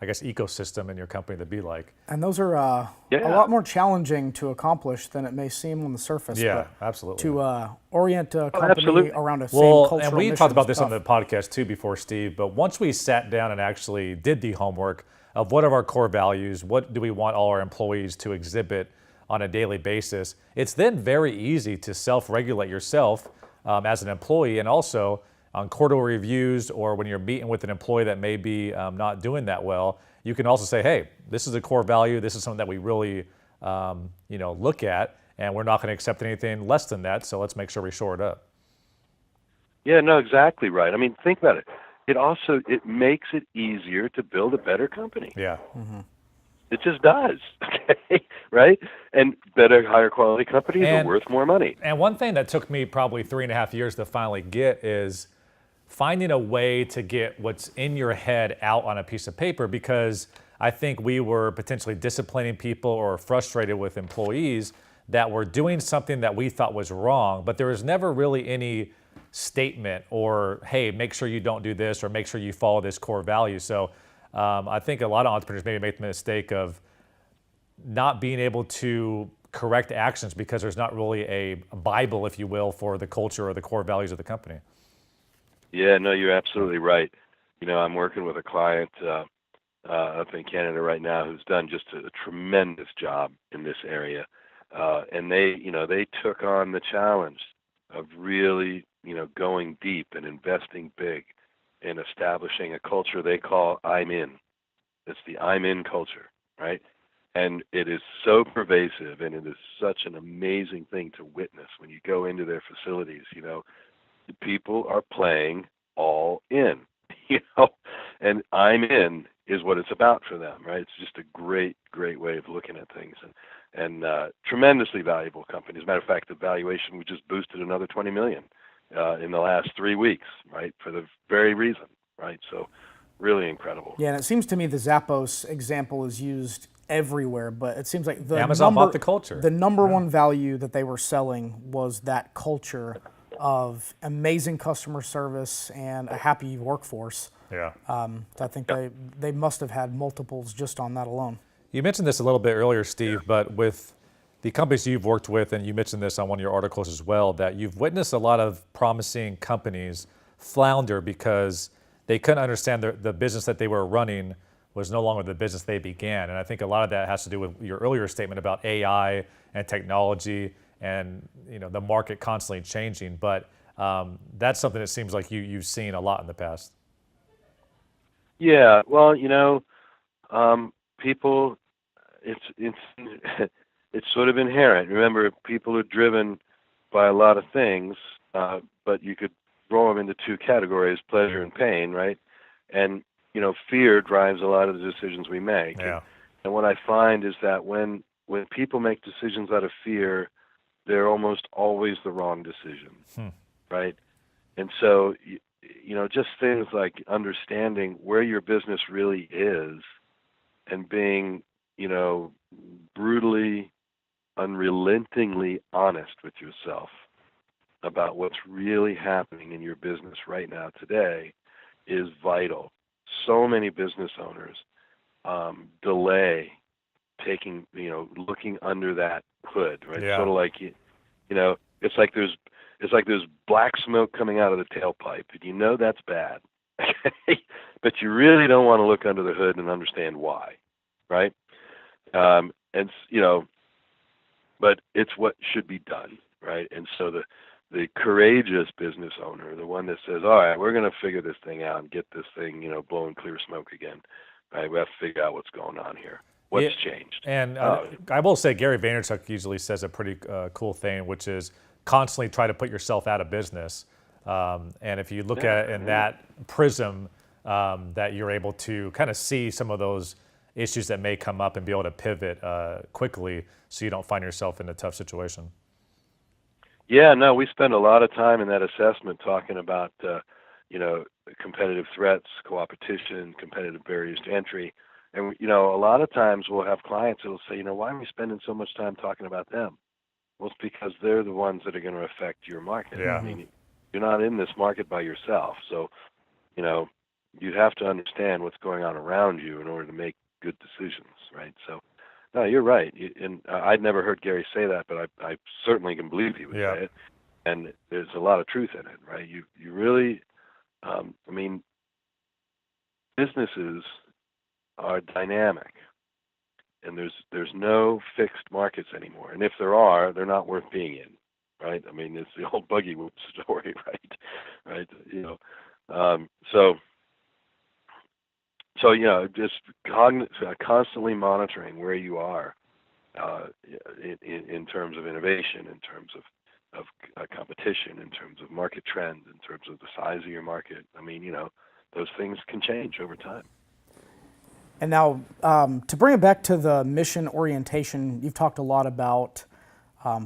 ecosystem in your company to be like. And those are a lot more challenging to accomplish than it may seem on the surface. Yeah, absolutely. To orient a company around a same cultural and we mission talked about is this tough. on the podcast too before, Steve, but once we sat down and actually did the homework of what are our core values, what do we want all our employees to exhibit on a daily basis, it's then very easy to self-regulate yourself as an employee, and also on quarterly reviews or when you're meeting with an employee that may be not doing that well, you can also say, hey, this is a core value. This is something that we really look at, and we're not going to accept anything less than that, so let's make sure we shore it up. Yeah, no, exactly right. I mean, think about it. It makes it easier to build a better company. Yeah. Mm-hmm. It just does, okay, right? And better, higher quality companies are worth more money. And one thing that took me probably 3.5 years to finally get is finding a way to get what's in your head out on a piece of paper, because I think we were potentially disciplining people or frustrated with employees that were doing something that we thought was wrong, but there was never really any statement or, hey, make sure you don't do this or make sure you follow this core value. So I think a lot of entrepreneurs maybe make the mistake of not being able to correct actions because there's not really a Bible, if you will, for the culture or the core values of the company. Yeah, no, you're absolutely right. I'm working with a client up in Canada right now who's done just a tremendous job in this area. And they took on the challenge of really, going deep and investing big in establishing a culture they call I'm in. It's the I'm in culture, right? And it is so pervasive, and it is such an amazing thing to witness when you go into their facilities. The people are playing all in, and I'm in is what it's about for them, right? It's just a great, great way of looking at things, and tremendously valuable company. As a matter of fact, the valuation, we just boosted another $20 million in the last 3 weeks, right? For the very reason, right? So really incredible. Yeah, and it seems to me the Zappos example is used everywhere, but it seems like Amazon bought the culture. The number one value that they were selling was that culture of amazing customer service and a happy workforce. Yeah. I think they must have had multiples just on that alone. You mentioned this a little bit earlier, Steve, but with the companies you've worked with, and you mentioned this on one of your articles as well, that you've witnessed a lot of promising companies flounder because they couldn't understand the business that they were running was no longer the business they began. And I think a lot of that has to do with your earlier statement about AI and technology and the market constantly changing. But that's something that seems like you've seen a lot in the past. Yeah, well, people, it's sort of inherent. Remember, people are driven by a lot of things, but you could roll them into two categories: pleasure and pain, right? And fear drives a lot of the decisions we make. Yeah. And what I find is that when people make decisions out of fear, they're almost always the wrong decision, right? And so, just things like understanding where your business really is and being, brutally, unrelentingly honest with yourself about what's really happening in your business right now today is vital. So many business owners delay taking, looking under that hood, right? Yeah. Sort of like, it's like there's black smoke coming out of the tailpipe, and that's bad. But you really don't want to look under the hood and understand why, right? But it's what should be done, right? And so the courageous business owner, the one that says, all right, we're going to figure this thing out and get this thing, blowing clear smoke again, right? We have to figure out what's going on here. What's changed? And I will say Gary Vaynerchuk usually says a pretty cool thing, which is constantly try to put yourself out of business. And if you look at it in that prism, that you're able to kind of see some of those issues that may come up and be able to pivot quickly so you don't find yourself in a tough situation. Yeah, no, we spend a lot of time in that assessment talking about, competitive threats, co-opetition, competitive barriers to entry. And, a lot of times we'll have clients that will say, why are we spending so much time talking about them? Well, it's because they're the ones that are going to affect your market. Yeah. I mean, you're not in this market by yourself. So, you have to understand what's going on around you in order to make good decisions, right? So, no, you're right. And I'd never heard Gary say that, but I certainly can believe he would say it. And there's a lot of truth in it, right? You really, businesses are dynamic, and there's no fixed markets anymore. And if there are, they're not worth being in, right? I mean, it's the old buggy whip story, right? So just constantly monitoring where you are in terms of innovation, in terms of competition, in terms of market trends, in terms of the size of your market. I mean, those things can change over time. And now, to bring it back to the mission orientation, you've talked a lot about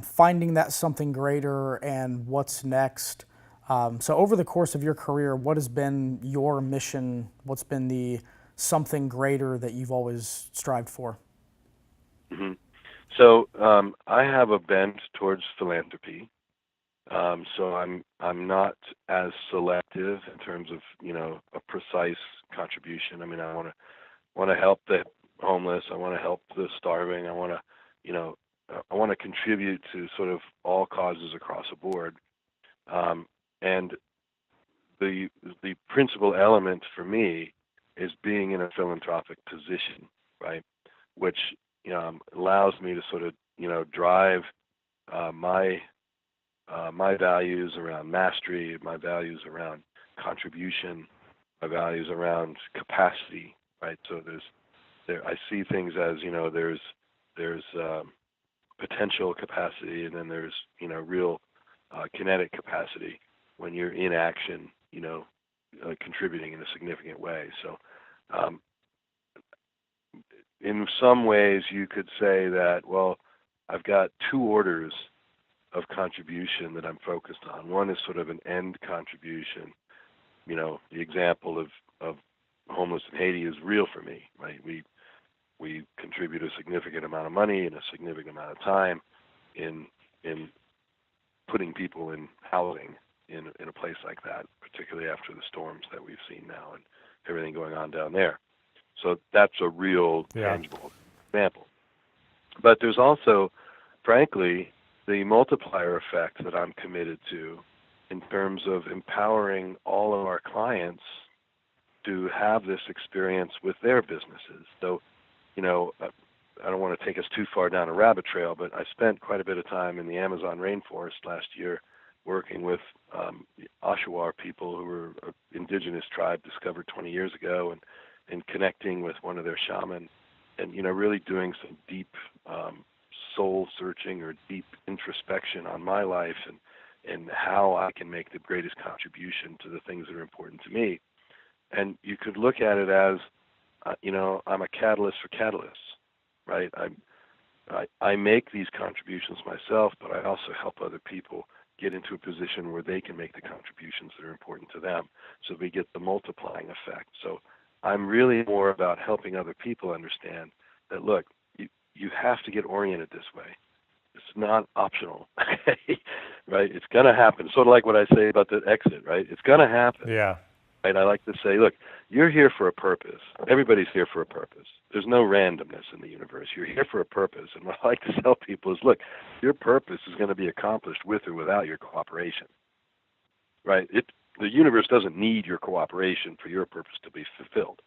finding that something greater and what's next. So over the course of your career, what has been your mission? What's been the something greater that you've always strived for? Mm-hmm. So I have a bent towards philanthropy. So I'm not as selective in terms of a precise contribution. I mean, I want to help the homeless. I want to help the starving. I want to contribute to sort of all causes across the board. And the principal element for me is being in a philanthropic position, right? Which allows me to sort of drive my values around mastery, my values around contribution, my values around capacity, right? So I see things as there's potential capacity, and then there's real kinetic capacity when you're in action, contributing in a significant way. So in some ways you could say that, well, I've got two orders of contribution that I'm focused on. One is sort of an end contribution. The example of homeless in Haiti is real for me, right? We contribute a significant amount of money and a significant amount of time in putting people in housing in a place like that, particularly after the storms that we've seen now and everything going on down there. So that's a real tangible example. But there's also, frankly, the multiplier effect that I'm committed to in terms of empowering all of our clients to have this experience with their businesses. So, I don't want to take us too far down a rabbit trail, but I spent quite a bit of time in the Amazon rainforest last year working with Oshawa people who were an indigenous tribe discovered 20 years ago, and connecting with one of their shamans, and really doing some deep soul searching or deep introspection on my life and how I can make the greatest contribution to the things that are important to me. And you could look at it as, I'm a catalyst for catalysts, right? I make these contributions myself, but I also help other people get into a position where they can make the contributions that are important to them. So we get the multiplying effect. So I'm really more about helping other people understand that, look, you have to get oriented this way. It's not optional, okay? Right? It's going to happen. Sort of like what I say about the exit, right? It's going to happen. Yeah. Right? I like to say, look, you're here for a purpose. Everybody's here for a purpose. There's no randomness in the universe. You're here for a purpose. And what I like to tell people is, look, your purpose is going to be accomplished with or without your cooperation. Right? The universe doesn't need your cooperation for your purpose to be fulfilled.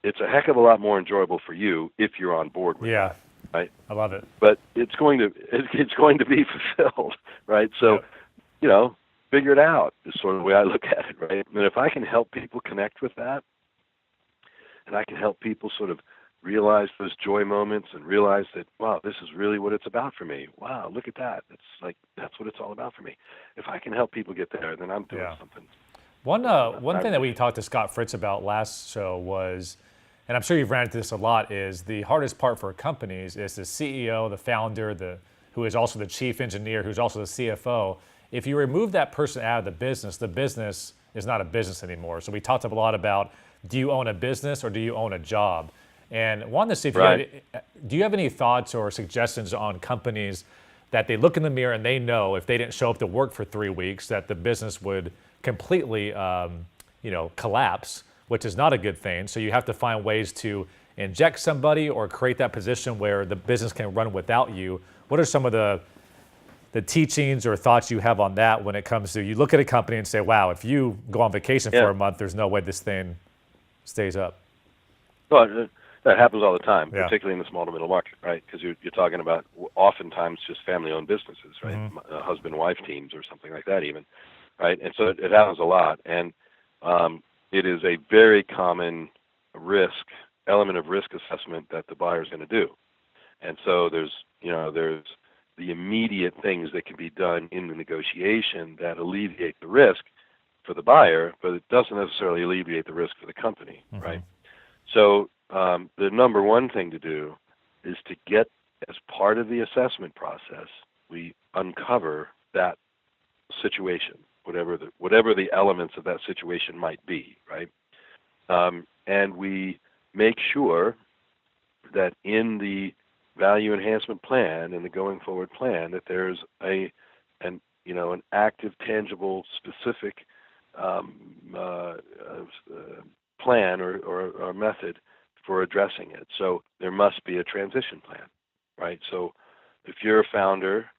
It's a heck of a lot more enjoyable for you if you're on board with Yeah. that. Right? I love it. But it's going to be fulfilled, right? So, Yep. Figure it out is sort of the way I look at it, right? And if I can help people connect with that, and I can help people sort of realize those joy moments and realize that, wow, this is really what it's about for me. Wow, look at that. That's what it's all about for me. If I can help people get there, then I'm doing something. One thing that we talked to Scott Fritz about last show was, and I'm sure you've ran into this a lot, is the hardest part for companies is the CEO, the founder, who is also the chief engineer, who's also the CFO. If you remove that person out of the business is not a business anymore. So we talked a lot about, do you own a business or do you own a job? And wanted to see if do you have any thoughts or suggestions on companies that they look in the mirror and they know if they didn't show up to work for 3 weeks that the business would completely collapse, which is not a good thing. So you have to find ways to inject somebody or create that position where the business can run without you. What are some of the teachings or thoughts you have on that when it comes to, you look at a company and say, wow, if you go on vacation for a month, there's no way this thing stays up? Well, that happens all the time, Yeah. particularly in the small to middle market, right? Because you're talking about oftentimes just family-owned businesses, right? Mm-hmm. Husband-wife teams or something like that even, right? And so it happens a lot. And it is a very common element of risk assessment that the buyer is going to do. And so there's the immediate things that can be done in the negotiation that alleviate the risk for the buyer, but it doesn't necessarily alleviate the risk for the company, right? So the number one thing to do is to get, as part of the assessment process, we uncover that situation, whatever the elements of that situation might be, right? And we make sure that in the value enhancement plan and the going forward plan that there's an active, tangible, specific plan or method for addressing it. So there must be a transition plan, right? So if you're a founder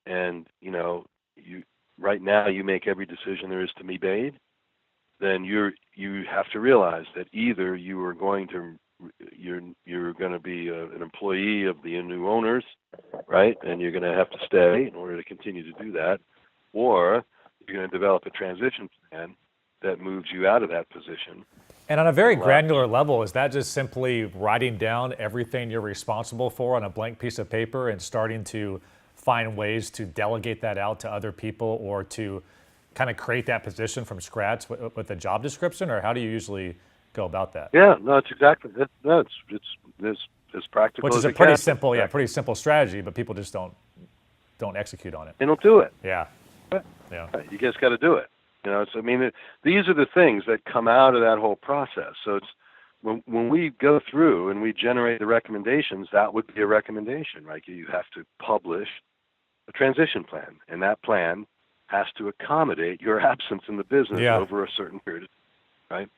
and you right now you make every decision there is to be made, then you have to realize that either you're going to be an employee of the new owners, right? And you're going to have to stay in order to continue to do that, or you're going to develop a transition plan that moves you out of that position. And on a very granular level, is that just simply writing down everything you're responsible for on a blank piece of paper and starting to find ways to delegate that out to other people or to kind of create that position from scratch with a job description, or how do you usually go about that? Yeah, no, it's exactly that. No, it's as practical. Which is as a pretty can. simple, pretty simple strategy, but people just don't execute on it. They don't do it. Yeah. Yeah. You just got to do it. These are the things that come out of that whole process. So it's when we go through and we generate the recommendations, that would be a recommendation, right? You have to publish a transition plan, and that plan has to accommodate your absence in the business over a certain period of time, right?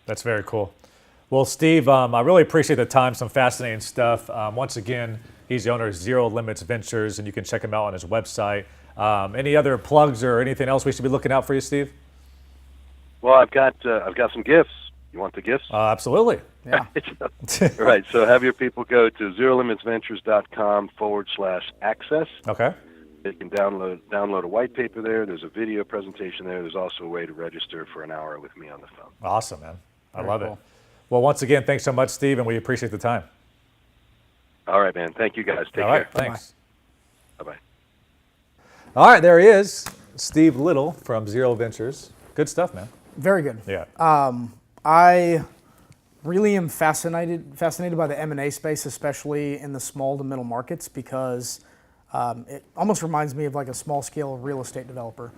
That's very cool. Well, Steve, I really appreciate the time, some fascinating stuff. Once again, he's the owner of Zero Limits Ventures, and you can check him out on his website. Any other plugs or anything else we should be looking out for you, Steve? Well, I've got some gifts. You want the gifts? Absolutely. Yeah. Right. So have your people go to zerolimitsventures.com/access. Okay. They can download a white paper there. There's a video presentation there. There's also a way to register for an hour with me on the phone. Awesome, man. I love cool. it. Well, once again, thanks so much, Steve, and we appreciate the time. All right, man. Thank you, guys. Take All right, care. thanks. Bye-bye. All right, there he is, Steve Little from Zero Ventures. Good stuff, man. Very good. Yeah. I really am fascinated by the M&A space, especially in the small to middle markets, because it almost reminds me of like a small scale real estate developer.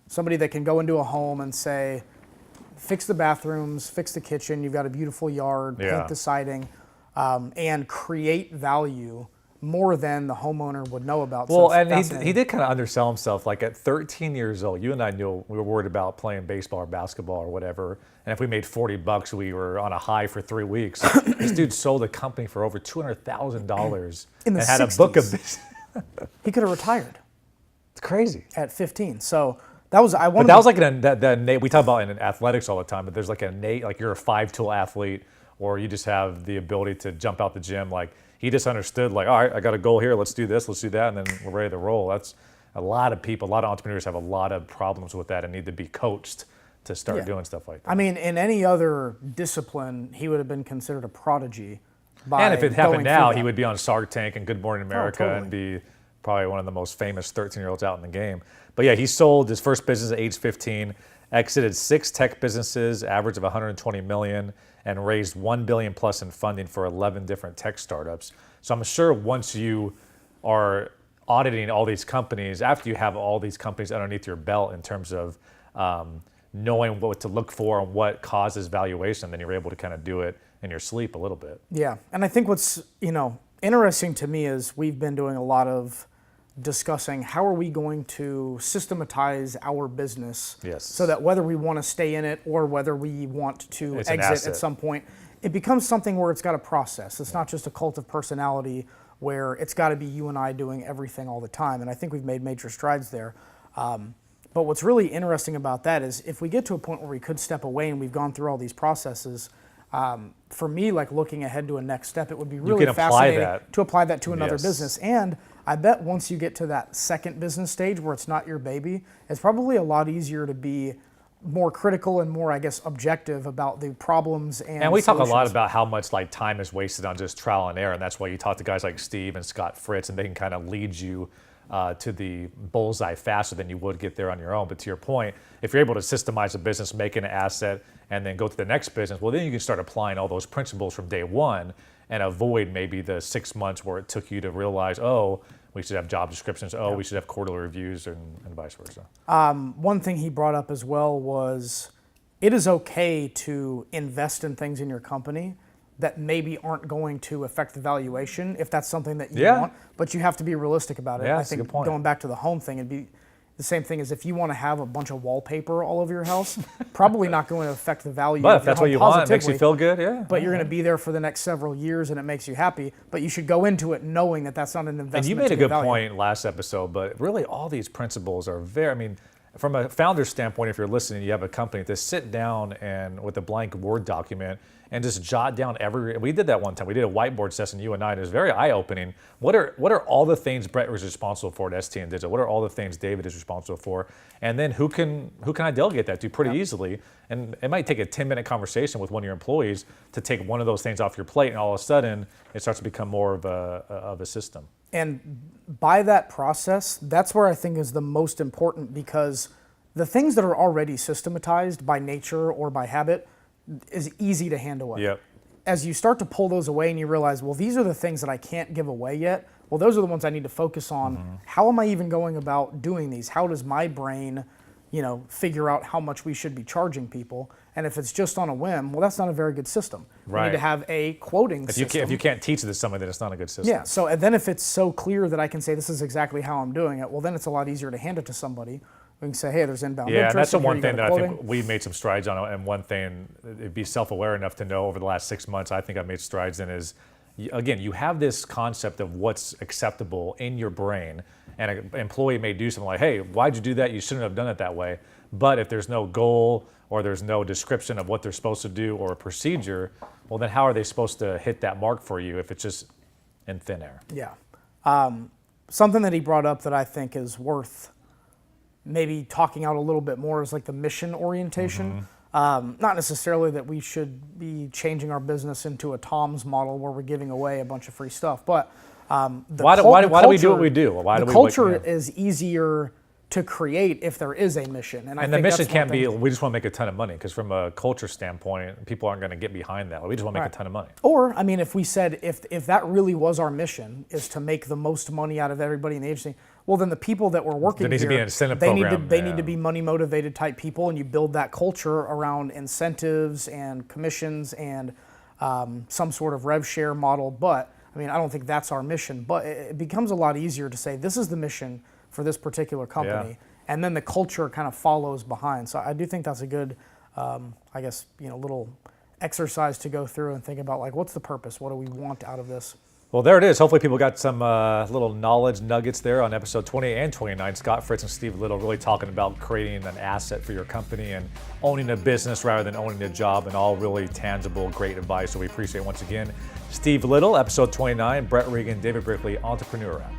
Somebody that can go into a home and say, fix the bathrooms, fix the kitchen, you've got a beautiful yard, Yeah. paint the siding, and create value more than the homeowner would know about. So Well, it's and fascinating. he did kind of undersell himself. Like at 13 years old, you and I knew we were worried about playing baseball or basketball or whatever. And if we made $40, we were on a high for 3 weeks. This dude sold a company for over $200,000 In the and had a book of 60s. business. He could have retired It's crazy. at 15. So that was I But wanted. that was like we talk about in athletics all the time, but there's like an innate, like you're a 5-tool athlete, or you just have the ability to jump out the gym. Like he just understood, like, all right, I got a goal here, let's do this, let's do that, and then we're ready to roll. That's a lot of people, a lot of entrepreneurs have a lot of problems with that and need to be coached to start Yeah. doing stuff like that. I mean, in any other discipline, he would have been considered a prodigy. By And if it going happened through now, that. he would be on Shark Tank and Good Morning America totally. and be probably one of the most famous 13-year-olds out in the game. But yeah, he sold his first business at age 15, exited 6 tech businesses, average of 120 million, and raised 1 billion plus in funding for 11 different tech startups. So I'm sure once you are auditing all these companies, after you have all these companies underneath your belt in terms of knowing what to look for and what causes valuation, then you're able to kind of do it in your sleep a little bit. Yeah, and I think what's interesting to me is we've been doing a lot of discussing how are we going to systematize our business, Yes. so that whether we want to stay in it or whether we want to It's an exit asset. at some point, it becomes something where it's got a process. It's not just a cult of personality where it's got to be you and I doing everything all the time. And I think we've made major strides there. But what's really interesting about that is if we get to a point where we could step away and we've gone through all these processes, for me, like looking ahead to a next step, it would be really can apply fascinating that. to apply that to another Yes. business. And I bet once you get to that second business stage where it's not your baby, it's probably a lot easier to be more critical and more, I guess, objective about the problems and we talk a lot solutions. about how much like time is wasted on just trial and error, and that's why you talk to guys like Steve and Scott Fritz, and they can kind of lead you to the bullseye faster than you would get there on your own. But to your point, if you're able to systemize a business, make an asset, and then go to the next business, well, then you can start applying all those principles from day one and avoid maybe the 6 months where it took you to realize, oh, we should have job descriptions, oh, we should have quarterly reviews, and vice versa. One thing he brought up as well was it is okay to invest in things in your company that maybe aren't going to affect the valuation if that's something that you Yeah. want, but you have to be realistic about it. Yeah, I that's a think good point. going back to the home thing, it'd be the same thing as if you want to have a bunch of wallpaper all over your house, probably not going to affect the value But of if your that's what home you want, it makes you positively, feel good, yeah. but you're going to be there for the next several years and it makes you happy, but you should go into it knowing that that's not an investment. And you made to a get good value. point last episode, but really all these principles are very, I mean, from a founder's standpoint, if you're listening, you have a company, to sit down and with a blank Word document and just jot down we did that one time. We did a whiteboard session, you and I, and it was very eye-opening. What are all the things Brett was responsible for at ST and Digital? What are all the things David is responsible for? And then who can I delegate that to pretty easily? And it might take a 10-minute conversation with one of your employees to take one of those things off your plate, and all of a sudden it starts to become more of a system. And by that process, that's where I think is the most important, because the things that are already systematized by nature or by habit is easy to hand away. Yep. As you start to pull those away and you realize, well, these are the things that I can't give away yet. Well, those are the ones I need to focus on. Mm-hmm. How am I even going about doing these? How does my brain, figure out how much we should be charging people? And if it's just on a whim, well, that's not a very good system. We Right. need to have a quoting system. If you can't teach this to somebody, then it's not a good system. Yeah, so and then if it's so clear that I can say this is exactly how I'm doing it, well, then it's a lot easier to hand it to somebody. We can say, hey, there's inbound Yeah, interest. and that's the and here one you thing go that to I think quoting. we made some strides on. And one thing, it'd be self-aware enough to know over the last 6 months, I think I've made strides in is, again, you have this concept of what's acceptable in your brain. And an employee may do something like, hey, why'd you do that? You shouldn't have done it that way. But if there's no goal or there's no description of what they're supposed to do or a procedure, well, then how are they supposed to hit that mark for you if it's just in thin air? Yeah. Something that he brought up that I think is worth maybe talking out a little bit more is like the mission orientation. Not necessarily that we should be changing our business into a Tom's model where we're giving away a bunch of free stuff, but Why do we do what we do? Why do the we culture like, is easier to create if there is a mission, and I And the think mission that's one can't be, thing. we just want to make a ton of money, because from a culture standpoint, people aren't going to get behind that. We just want to make Right. a ton of money. Or, I mean, if we said, if that really was our mission, is to make the most money out of everybody in the agency, well, then the people that were working There needs to here, be an incentive they program, They yeah. need to be money motivated type people, and you build that culture around incentives and commissions and some sort of rev share model. But I mean, I don't think that's our mission. But it becomes a lot easier to say this is the mission for this particular company. Yeah. And then the culture kind of follows behind. So I do think that's a good, I guess, little exercise to go through and think about, like, what's the purpose? What do we want out of this? Well, there it is. Hopefully people got some little knowledge nuggets there on episode 20 and 29. Scott Fritz and Steve Little really talking about creating an asset for your company and owning a business rather than owning a job, and all really tangible, great advice. So we appreciate, once again, Steve Little, episode 29, Brett Regan, David Brickley, Entrepreneurial.